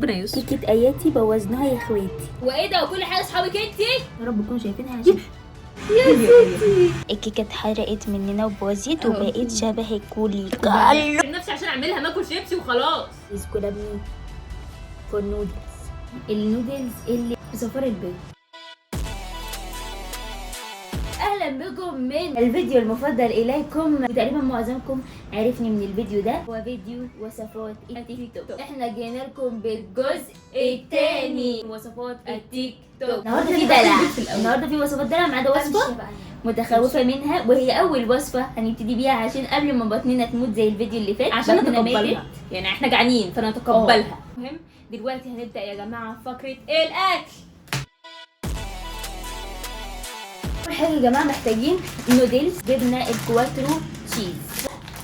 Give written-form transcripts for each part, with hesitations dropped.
ربنا يستر. كيكة اياتي بوظناها يا اخواتي. وايه ده وكل حاجه اصحابك انتي؟ يا رب تكونوا شايفينها عشان يا ستي الكيكة اتحرقت مننا وبوظت وبقيت شبه الكولي. نفسي عشان اعملها ماكل شيبسي وخلاص. كلابني فور نودلز. النودلز اللي بصفار البيض. اهلا بكم من الفيديو المفضل اليكم. تقريبا معظمكم عرفني من الفيديو ده، هو فيديو وصفات التيك توك. احنا جينا لكم بالجزء الثاني وصفات التيك توك. النهارده في دلع، النهارده في وصفات دلع ما عدا وصفه متخوفه منها، وهي اول وصفه هنبتدي بيها عشان قبل ما بطننا تموت زي الفيديو اللي فات، عشان نتقبلها. يعني احنا جعانين فنتقبلها. المهم دلوقتي هنبدا يا جماعه فقره الاكل. اول حاجه يا جماعه محتاجين نودلز جبنه الكواترو تشيز.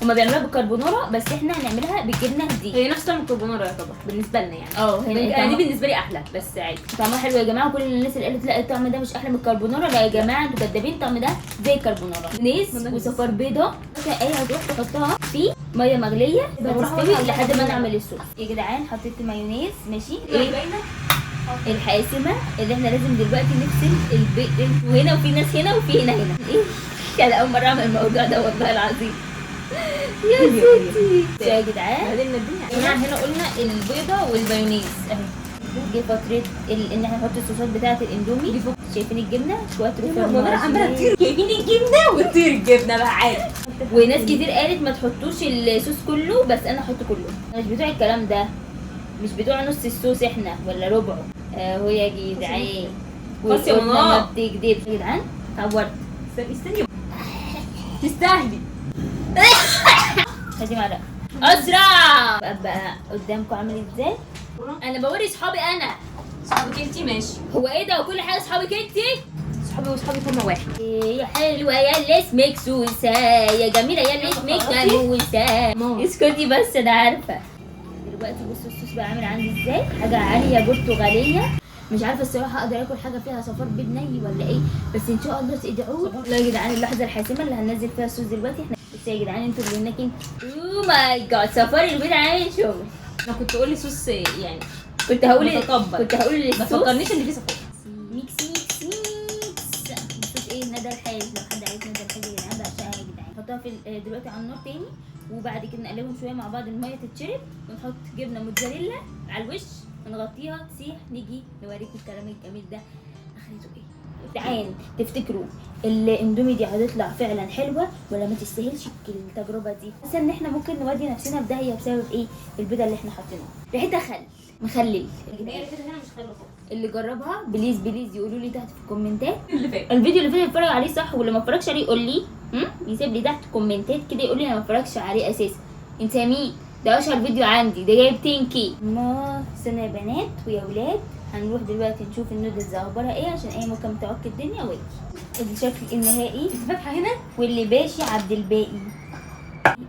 هما بيعملوها بالكربونارا بس احنا هنعملها بالجبنه دي. هي نفس طعم الكربونارا يعتبر بالنسبه لنا يعني. يعني دي بالنسبه لي احلى بس عادي. طعمها حلو يا جماعه. كل الناس اللي قالت لا الطعم ده مش احلى من الكربونارا، لا يا جماعه انتوا كدابين، الطعم ده زي الكربونارا. نيز وصفار بيضه ايه هتروح تحطها في ميه مغليه هتستوي لحد ما نعمل الصوص. يا جدعان حطيت مايونيز ماشي. ايه الحاسمه اللي احنا لازم دلوقتي نغسل البيض، وهنا وفي ناس هنا وفي هنا ايه كان اول مره اعمل الموضوع ده والله العظيم. يا ستي يا جدعان بعدين نديها. هنا قلنا البيضه والمايونيز اهي. جه فتره ان احنا نحط الصوصات بتاعه الاندومي. شايفين الجبنه كواترو الكربونارا عماله تطير. جايبين الجبنه وتطير الجبنه بقى عادي. وناس كتير قالت ما تحطوش الصوص كله، بس انا احط كله. انا مش بتوع الكلام ده، مش بتوع نص الصوص احنا ولا ربعه. اهو يا جدعان بصي يا ما ماما بتكدبش يا جدعان. عورت استني تستاهلي. هاتي معلقه اسرع. بقى قدامكم عامل ازاي؟ انا بوري صحابي. انا صحابك انتي ماشي. هو ايه ده وكل حاجه صحابك انتي؟ صحابي وصحابي هما واحد. يا حلوه يا اللي اسمك سوسه، يا جميله يا اللي اسمك ناموسه. اسكتي بس انا عارفه. دلوقتي بصوا الصوص بقى عامل عندي ازاي. حاجه عاليه برتغاليه. مش عارفه الصراحه اقدر اكل حاجه فيها صفار بيض ني ولا ايه، بس ان شاء الله تدعوا. لا يا جدعان اللحظه الحاسمه اللي هننزل فيها الصوص دلوقتي. احنا بس يا جدعان انتوا اللي هناك اوه ماي جاد صفار البيض عامل شغل. انا كنت اقول لي صوص يعني كنت هقول ما فكرنيش ان في صفار. ميكس ميكس ميكس. الصوص ايه ندى الحال. لو حد عايز ندى الحال يا جدعان بعشقها يا جدعان. نحطها في دلوقتي على النار تاني، وبعد كده نقلبهم شويه مع بعض الميه تتشرب، ونحط جبنه موتزاريلا على الوش ونغطيها تسيح. نيجي نوريكم الكلام الجميل ده اخرته ايه. تعال تفتكروا الاندومي دي هتطلع فعلا حلوه ولا ما تستاهلش التجربه دي؟ حاسه ان احنا ممكن نودي نفسنا في داهيه بسبب ايه؟ البيضه اللي احنا حاطينها ريحتها مخلل. هي كده هنا مش حلوه خالص. اللي جربها بليز بليز يقولوا لي تحت في الكومنتات. اللي فات الفيديو اللي فات اتفرج عليه صح، واللي ما اتفرجش عليه يقول لي يسيب لي تحت كومنتات كده يقول لي انا ما اتفرجش عليه اساسا. انت مين؟ ده اشهر فيديو عندي، ده جايب 10K. ما استنى يا بنات ويا ولاد، هنروح دلوقتي نشوف النودلز اخبارها ايه عشان اي ممكن تعك الدنيا. واجي الشكل النهائي انت فاتحه هنا واللي باشي عبد الباقي.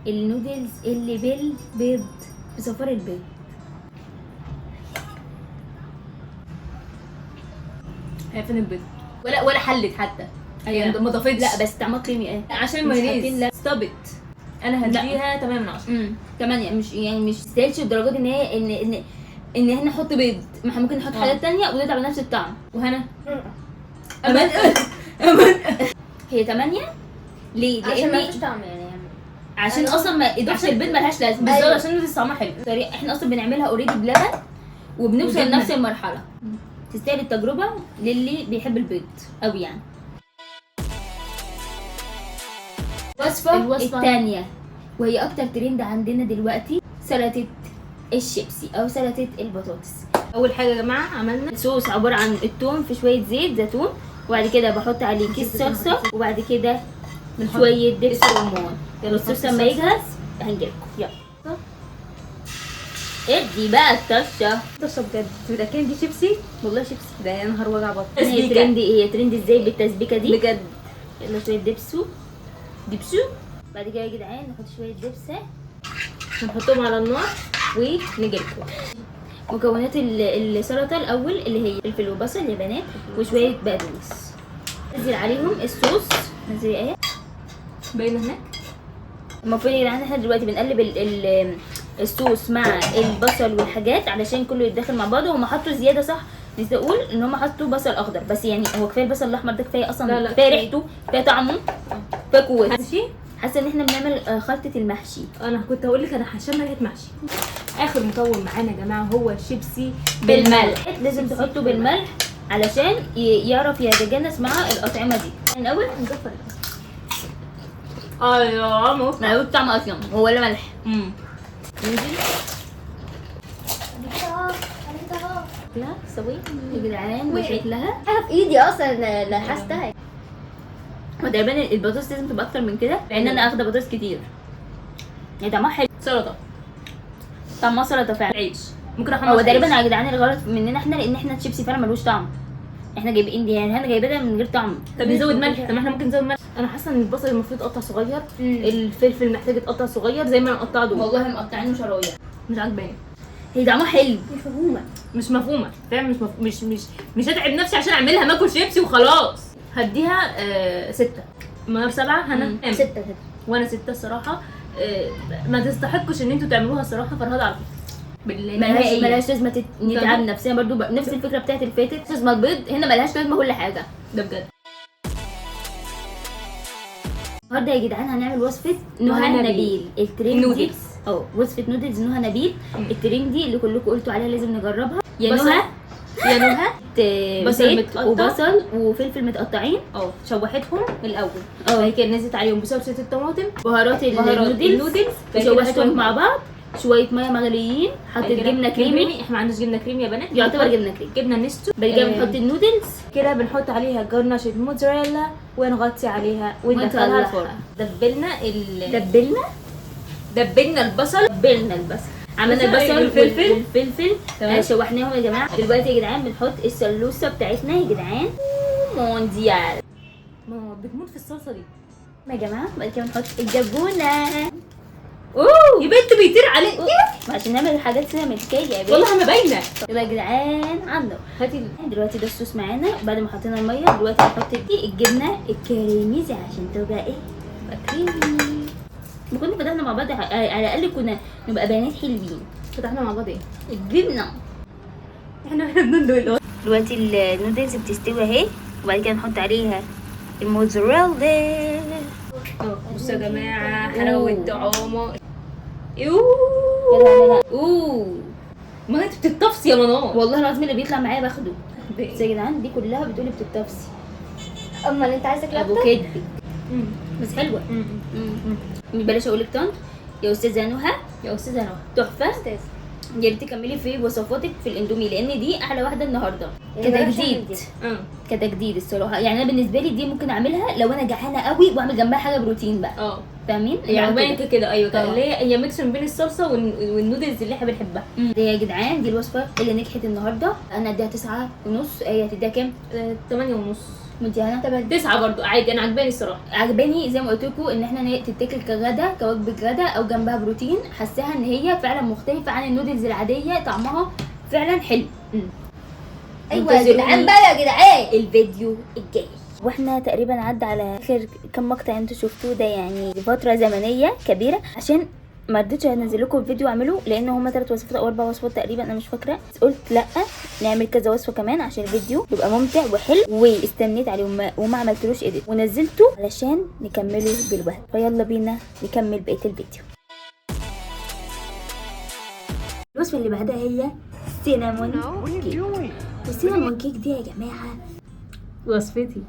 النودلز اللي بالبيض بصفار البيض. هي فين البيض؟ ولا حلت حتى. هي ما ضافتش. لا بس طعمها كريمي ايه عشان المايونيز. ستوبت. انا هديها 8 من 10. 8 مش تستاهلش الدرجات ان هي ان احنا نحط بيض. ما احنا ممكن نحط حاجات تانية وتطلع بنفس الطعم. وهنا امان هي 8 ليه؟ عشان لان مفيش طعم يعني. عشان اصلا ما اضافه البيض ملهاش لازمه. بالظبط عشان النودلز طعمها حلو. احنا اصلا بنعملها اوريدي بلبن وبنوصل لنفس المرحله. تستاهل التجربه للي بيحب البيض قوي يعني. الوصفه الثانيه وهي اكتر ترند عندنا دلوقتي، سلطه الشيبسي او سلطه البطاطس. اول حاجه يا جماعه عملنا الصوص عباره عن الثوم في شويه زيت زيتون، وبعد كده بحط عليه كيس صلصه، وبعد كده شويه دبس رمان. يلا الصوص لما يجهز هنجيلكم. يلا ادي بقى الطشه. طشه بجد. متاكده دي شيبسي؟ والله شيبسي. ده يا نهار وجع بطن. هي ترند ايه؟ هي ترند ازاي بالتسبيكه دي بجد. يلا شويه دبسو بعد كده يا جدعان نحط شويه دبسه نحطهم على النار ونجيلكم. مكونات السلطه الاول اللي هي فلفل وبصل يا بنات وشويه بقدونس. ننزل عليهم الصوص. ننزل ايه باينه هناك. المفروض يا جدعان احنا دلوقتي بنقلب الصوص مع البصل والحاجات علشان كله يتداخل مع بعضه. هم حطوا زياده صح، نسيت اقول ان هم حطوا بصل اخضر، بس يعني هو كفايه البصل الاحمر ده، كفايه اصلا، لا، كفايه ريحته، كفايه طعمه، كفايه قوته. ماشي. حاسه ان احنا بنعمل خلطه المحشي. انا كنت هقول لك انا هشم ريحه محشي. اخر مكون معانا يا جماعه هو الشيبسي بالملح. لازم تحطه بالملح علشان يعرف يتجانس مع الاطعمه دي. الاول نزفر ايوه ما يقول طعم اصلا هو ولا ملح. ننزل لا سوي يا جدعان وشكلها حاجه في ايدي اصلا لحستها. وتقريبا البطاطس لازم تبقى اكتر من كده لان انا اخده بطاطس كتير. يعني طعمها حلو. سلطه. طعمها سلطه فعلا. عيش ممكن احمص. هو تقريبا يا جدعان الغلط مننا احنا، لان احنا الشيبسي فعلا ملوش طعم. احنا جايبين يعني انا جايباها من غير طعم. طب نزود ملح. طب ما احنا ممكن نزود ملح. انا حاسه ان البصل المفروض يتقطع صغير، الفلفل محتاج يتقطع صغير زي ما انا مقطعه دول. والله مقطعينه شرايح. مش عاجباني. هي طعمها حلو. مش مفهومه فاهم. مش هتعب نفسي عشان اعملها ماكل شيبسي وخلاص. هديها 6 من 7. هنا 6 وانا 6 الصراحه. ما تستحقش ان انتوا تعملوها الصراحه. فرهده على ملهاش لازمه نتعب نفسنا برضو نفس الفكره بتاعت الفاتت. لازمه البيض هنا ملهاش لازمه كل حاجه. ده بجد. النهارده يا جدعان هنعمل وصفه نهى نبيل الترند دي. نودلز. وصفه نودلز نهى نبيل الترند دي اللي كلكم قلتوا عليها لازم نجربها. يا بصل. نهى يا نهى بصل زيت متقطع. وبصل وفلفل متقطعين. شوحتهم الاول. اه. بعد كده نزلت عليهم بصلصه الطماطم، بهارات النودلز وشوحتهم مع بعض. شويه ميه مغليين. حطيت جبنه كريمي. احنا ما عندناش جبنه كريمي يا بنات. يعتبر جبنه كريمي. جبنه نستو. بعد كده بنحط النودلز. كده بنحط عليها جرنشة موتزاريلا ونغطي عليها وندخلها الفرن. دبلنا البصل. عملنا البصل والفلفل. والفلفل تمام. شوحناهم يا جماعه. دلوقتي يا جدعان بنحط السلوسه بتاعتنا يا جدعان. مونديال. ماما بتموت في الصلصه دي يا جماعه. بعد كده بنحط الجبونه. يا بنت بيطير عليك. عشان نعمل الحاجات زي ملكيه يا بنت. والله ما باينه. يبقى يا جدعان عنده. هاتي دلوقتي ده الصوص معانا بعد ما حطينا الميه. دلوقتي هنحط دي الجبنه الكريميزي عشان تبقى ايه؟ تبقى كريمي. ما كنا فتحنا مع بعض على الاقل كنا نبقى بنات حلوين. فتحنا مع بعض ايه؟ الجبنه. احنا بندلق. دلوقتي النودلز بتستوي اهي. وبعد كده نحط عليها الموتزاريلا. بصوا يا جماعه حلاوه الطعامه. ما انت بتتطفسي يا منار. والله العظيم اللي بيطلع معايا باخده. بس يا جدعان دي كلها بتقولي بتتطفسي. امال انت عايزك ابو لفه؟ كدبي. بس حلوه. بلاش اقول لك طنط يا استاذه نهى. يا استاذه نهى تحفه. استاذ يا ريت تكملي في وصفاتك في الاندومي لان دي احلى واحده النهارده اللي بلاش كتجديد. أعمل كتجديد الصراحه. يعني انا بالنسبه لي دي ممكن اعملها لو انا جعانه قوي واعمل جنبها حاجه بروتين بقى. فاهمين؟ يعني كده ايوه اه. اللي هي ميكس بين الصلصه والنودلز اللي احنا بنحبها. دي يا جدعان دي الوصفه اللي نجحت النهارده. انا اديها 9.5. هي هتديها كام؟ 8.5. وانتي هنا 9 برضو عادي. انا عجباني الصراحه. عجباني زي ما قلت لكم ان احنا تتاكل كغدا كوجبه غدا او جنبها بروتين. حاساها ان هي فعلا مختلفه عن النودلز العاديه. طعمها فعلا حلو. ايوه يا جدعان بقى يا جدعان. الفيديو الجاي واحنا تقريبا عدى على اخر كم مقطع انتوا شفتوه ده. يعني فتره زمنيه كبيره عشان ما رضيتش انزل لكم الفيديو اعمله لان هما 3 وصفات او 4 وصفات تقريبا انا مش فاكره. بس قلت لا نعمل كذا وصفه كمان عشان الفيديو يبقى ممتع وحلو. واستنيت عليه وما عملتلوش ايديت ونزلته علشان نكمله بالوقت. فيلا بينا نكمل بقيه الفيديو. الوصفه اللي بعدها هي سينامون كيك. السينامون كيك دي يا جماعه وصفتي.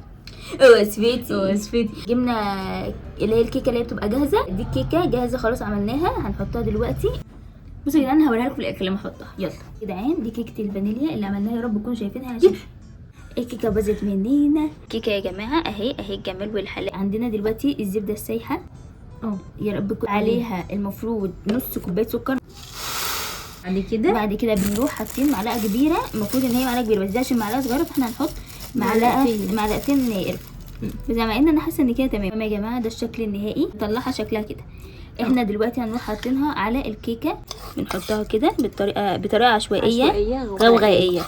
جبنا اللي هي الكيكه اللي هي بتبقى جاهزه. دي الكيكه جاهزه خلاص عملناها. هنحطها دلوقتي. بصوا يا جدعان هوريها لكم في الاخر لما احطها. يلا يا جدعان دي كيكه الفانيليا اللي عملناها. يا رب تكونوا شايفينها عشان الكيكه باظت مننا. كيكه يا جماعه اهي الجمال والحلاوه. عندنا دلوقتي الزبده السايحه. يا رب يكون عليها المفروض نص كوبايه سكر. بعد كده بنروح حاطين معلقه كبيره. المفروض ان هي معلقه كبيره بس دي عشان معلقه صغيره فاحنا هنحط معلقتين قرفه. زي ما انا حاسه ان كده تمام يا جماعه. ده الشكل النهائي. نطلعها شكلها كده. احنا دلوقتي هنروح حاطينها على الكيكه. بنحطها كده بطريقه عشوائيه غوغائيه.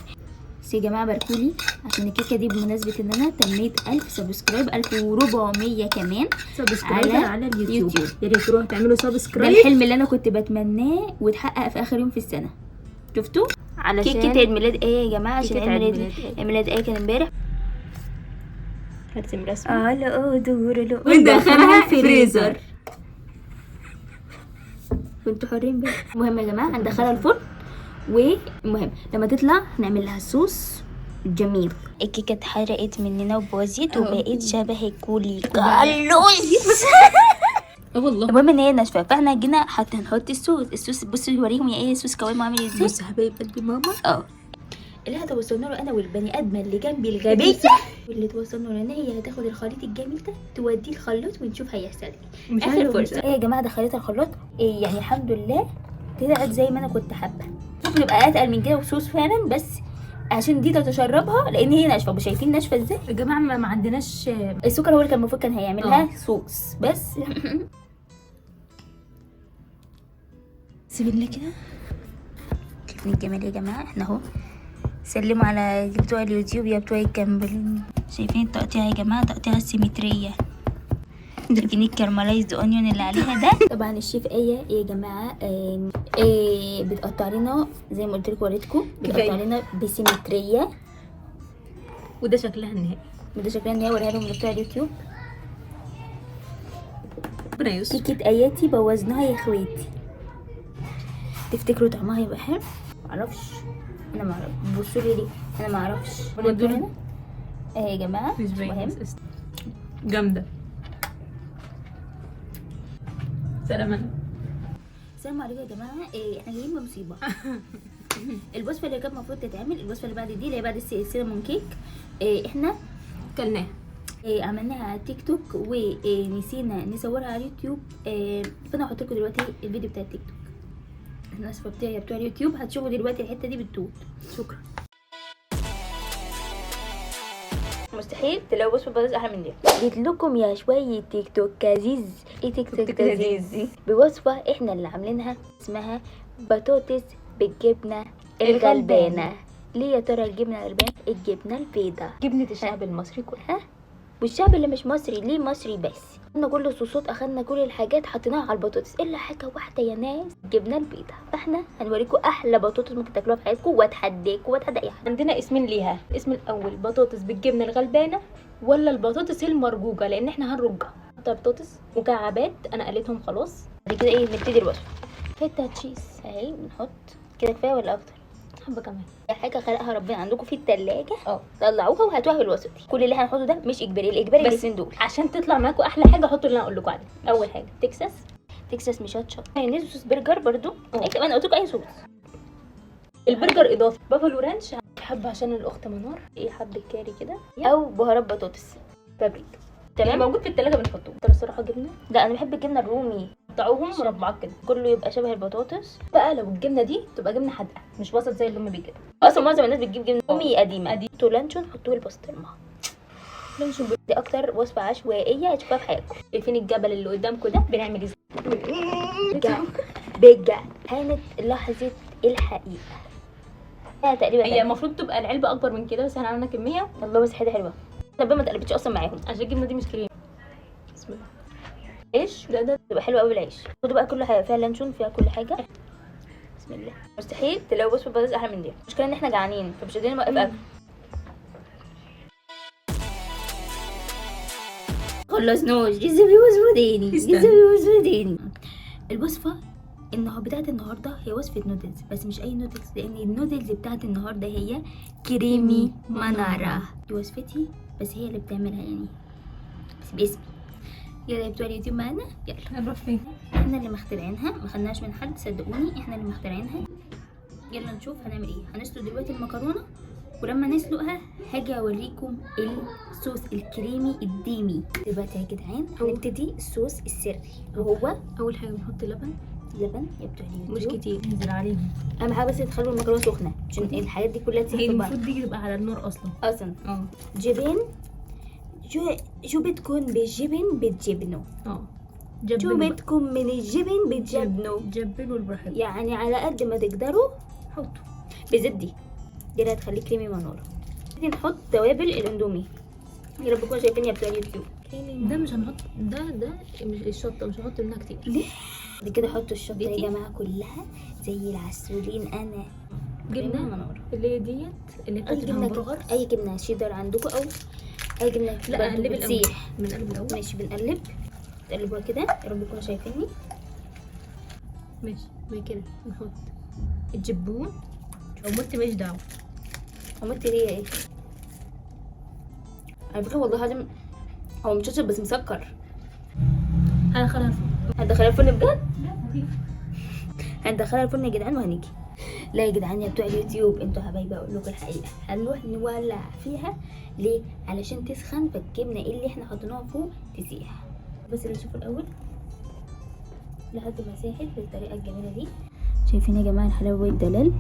بس يا جماعه باركولي عشان الكيكه دي بمناسبه ان انا تميت 1000 سبسكرايب، 1400 كمان سبسكرايب على اليوتيوب. يا ريت تروحوا تعملوا ده سبسكرايب. الحلم اللي انا كنت بتمناه واتحقق في اخر يوم في السنه. شفتوا؟ علشان كيكه عيد ميلاد ايه يا جماعه؟ عشان كيكة عيد عيد ميلاد ميلاد عيد ميلاد ايه كان امبارح. هرسم رسمه لا دور وندخلها فريزر. كنتوا حرين بقى. المهم يا جماعه هندخلها الفرن، والمهم لما تطلع هنعمل لها صوص جميل. الكيكه اتحرقت مننا وبوظت وبقت شبه الكولي كالوس. والله. المهم ان هي ناشفه، فاحنا جينا حتى هنحط الصوص بصوا يوريهم يا ايه الصوص قوامه عامل ازاي. بص حبايب قلبي ماما. اللي هتوصلنا له انا والبني ادمه اللي جنبي الغبيه واللي توصلنا له ان هي هتاخد الخليط الجميل ده توديه الخلاط ونشوف هيحصل ايه. مش اخر فرصه. ايه يا جماعه دخلتها الخلاط، إيه يعني الحمد لله طلعت زي ما انا كنت حابه. ممكن يبقى اتقل من كده وصوص فعلا، بس عشان دي تتشربها لان هي ناشفه. مش شايفين ناشفه ازاي يا جماعه ما عندناش السكر، هو اللي كان المفروض كان هيعملها صوص بس. سيبني كده. شايفين الجمال يا جماعه؟ احنا اهو سلموا على بتوع اليوتيوب يا بتوع الكامبلين. شايفين التقطيع يا جماعه؟ تقطيع السيمتريه. شايفين الكرملايزد اونيون اللي عليها ده؟ طبعا الشيف ايه يا جماعه بتقطع لنا زي ما قلت لكم وريتكم، بتقطع لنا بسيمتريه. وده شكلها النهائي. وده شكلها النهائي. وريها لهم بتوع اليوتيوب. ربنا يستر. كيكه اياتي بوظناها يا اخواتي. تفتكروا طعمها يبقى حلو؟ معرفش، انا معرفش. بصوا لي ليه؟ انا معرفش. هنا يا جماعه مش باين. مهم. جامده. سلام السلام عليكم يا جماعه. احنا جايين بمصيبه. الوصفه اللي كانت المفروض تتعمل، الوصفه اللي بعد دي اللي هي بعد السينامون كيك، احنا كلناها. عملناها على تيك توك ونسينا نصورها على اليوتيوب. فانا هحط لكم دلوقتي الفيديو بتاع التيك توك. الناس بتوع اليوتيوب هتشوفوا دلوقتي الحته دي بالطول. شكرا. مستحيل تلاقوا وصفه بطاطس احلى من دي. جيت لكم يا شويه تيك توك كازيز. ايه تيك توك كازيز؟ بوصفه احنا اللي عاملينها اسمها بطاطس بالجبنه الغلبانه. ليه يا ترى الجبنه الغلبانه؟ الجبنه البيضاء، جبنه الشعب المصري كله. والشعب اللي مش مصري ليه مصري بس. اخدنا كل الصوصات، اخدنا كل الحاجات حطيناها على البطاطس الا حاجه واحده يا ناس، جبنه البيضه. فاحنا هنوريكم احلى بطاطس ممكن تاكلوها في حياتكم، واتحداكم واتحدى اي حد. عندنا اسمين ليها. الاسم الاول بطاطس بالجبنه الغلبانه، ولا البطاطس المرجوجه، لان احنا هنرجها. حتى بطاطس مكعبات انا قليتهم خلاص. بعد كده ايه نبتدي الوصفه. فته تشيز اهي بنحط كده. كفايه ولا اكتر؟ حبه كمان. حاجه خلقها ربنا عندكم في الثلاجه، طلعوها وهاتوها في الوصفه دي. كل اللي هنحطه ده مش اجباري، الاجباري بس الاثنين دول. عشان تطلع معاكم احلى حاجه حطوا اللي انا اقول لكم عليه. اول حاجه تكساس مشطشط. مايونيز وصوص برجر برضو. ايه كمان قلت لكم اي صوص. البرجر اضافه بافالو رانش، حبه عشان الاخت منار. ايه حبه كاري كده، او بهارات بطاطس، بابريكا. تمام. موجود في التلاجة بنحطه. ترى الصراحه جبنه. لا انا بحب الجبنه الرومي، قطعوهم مربعات كده، كله يبقى شبه البطاطس. بقى لو الجبنه دي تبقى جبنه حادقه مش وسط زي اللي امي بيجيبها. اصلا معظم الناس بتجيب جبنه رومي قديمه. حطوا لانشون، حطوا البسطرمه. لانشون دي اكتر وصفه عشوائيه هتشوفوها في حياتكم. شايفين الجبل اللي قدامكم ده بنعمل ازاي؟ بجد كانت لحظه الحقيقه. تقريبا هي المفروض تبقى العلبه اكبر من كده، بس احنا عملنا كميه. والله بس حاجه حلوه. النبي ما اتقلبتش اصلا معاهم عشان الجبنه دي مش كريم. بسم الله. عيش ده تبقى حلوه قوي بالعيش. خدوا بقى كل حاجه فيها لانشون، فيها كل حاجه. بسم الله. مستحيل تلاقوا وصفه بطاطس احلى من دي. المشكله ان احنا جعانين فمش قادرين نوقف اكل. خلصناش لسه في وصفه تاني، لسه في وصفه تاني. الوصفه بتاعت النهارده هي وصفه نودلز، بس مش اي نودلز، لان النودلز بتاعت النهارده هي كريمي مانارا. دي وصفتي بس هي اللي بتعملها يعني، بس باسمي. يلا يا بتوع اليوتيوب معانا، يلا هنروح فين؟ احنا اللي مخترعينها، ما خدناش من حد صدقوني، احنا اللي مخترعينها. يلا نشوف هنعمل ايه. هنسلق دلوقتي المكرونه، ولما نسلقها هاجي اوريكم الصوص الكريمي الديمي. دلوقتي يا جدعان هنبتدي الصوص السري، وهو اول حاجه بنحط لبن يا بتوع اليوتيوب. مش كتير، ننزل عليهم. اهم حاجه بس تخلوا المكرونه سخنه عشان الحاجات دي كلها تسيح هي في بعض. المفروض دي تبقى على النار اصلا. جبن شو بدكم بالجبن بتجبنوا. شو بدكم من الجبن بتجبنوا. جبنوا براحتكم، يعني على قد ما تقدروا حطوا بزبدي. دي اللي هتخليه كريمي مناره. نحط توابل الاندومي، يا رب تكونوا شايفيني يا بتوع اليوتيوب. ده مش هنحط، ده مش الشطه، مش هنحط منها كتير. ليه؟ بعد كده حطوا الشطه يا جماعه كلها زي العسولين. انا جبنه مناره اللي هي ديت اللي اي بتاعت جبنه الهمبرجر. اي جبنه شيدر عندكم او اي جبنه لا برضو قلب الاول، بتسيح. بنقلب الاول. ماشي بنقلب، تقلبوها كده يا رب تكونوا شايفيني. ماشي بعد كده نحط الجبون او مت ماليش دعوه. عملت ليه ايه؟ على فكره والله العظيم هو مش بس مسكر. هندخلها الفرن. هندخلها الفرن بجد؟ هندخلها الفرن يا جدعان وهنيجي. لا يا جدعان يا بتوع اليوتيوب انتوا حبايبي اقول لكم الحقيقه، هنروح نولع فيها ليه؟ علشان تسخن، فالجبنه اللي احنا حطيناها فوق تسيح. بس اللي شوفوا الاول لحد ما ساحت بالطريقه الجميله دي. شايفين يا جماعه الحلاوه والدلال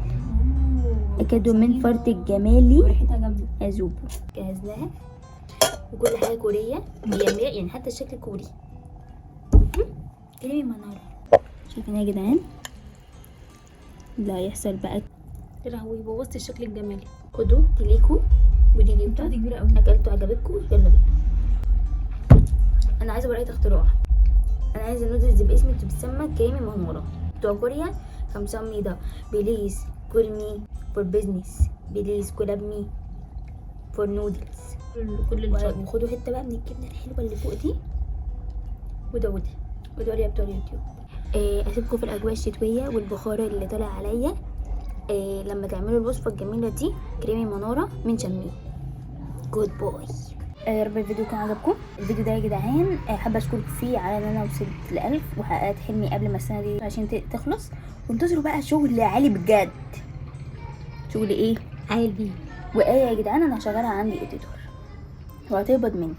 اكادوا من فرط الجمالي وريحتها جامده. اذوبوا. جهزناها وكل حاجه كوريه 100 يعني حتى الشكل كوري. كريمي مناره. شايفين يا جدعان؟ لا يحصل بقى. يا لهوي بوظت الشكل الجمالي. خدوا تليكوا ودي جبتها دي كبيره قوي. اكلتوا عجبتكم يلا بينا. انا عايزه براءه اختراع. انا عايزه النودلز باسم تسمى كريمي مناره. بتوع كوريا كمسمي بليز كول مي فور بيزنس، بليز كولاب مي فور نودلز. كل الشطه. وخدوا حته بقى من الجبنه الحلوه اللي فوق دي ودول يا بتوع اليوتيوب. اسيبكم في الاجواء الشتويه والبخار اللي طالع عليا. لما تعملوا الوصفه الجميله دي كريمي مناره من شمي. جود بوي. يا رب الفيديو كان عجبكم. الفيديو ده يا جدعان حابه اشكركم فيه على ان انا وصلت ل1000 وحققت حلمي قبل ما السنه دي عشان تخلص. وانتظروا بقى شغل عالي بجد. شغل ايه عالي. وايه يا جدعان انا شغاله عندي اديتور وهتقبض مني،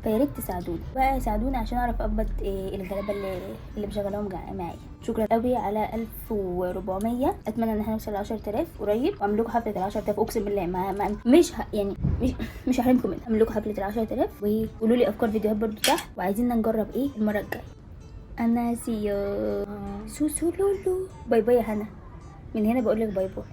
فيا ريت تساعدوني بقى، ساعدوني عشان اعرف اقبض الغلابه اللي بشغلهم معايا. شكرا قوي على 1400. اتمنى ان احنا نوصل ل 10000 قريب واعمل لكم حفله ال 10000. اقسم بالله ما مش هحرمكم منها. اعمل لكم حفله ال 10000 وقولوا لي افكار فيديوهات برضو تحت، وعايزين نجرب ايه المره الجايه. انا سيو سوسو لولو. باي باي يا هنا. من هنا بقول لك باي باي.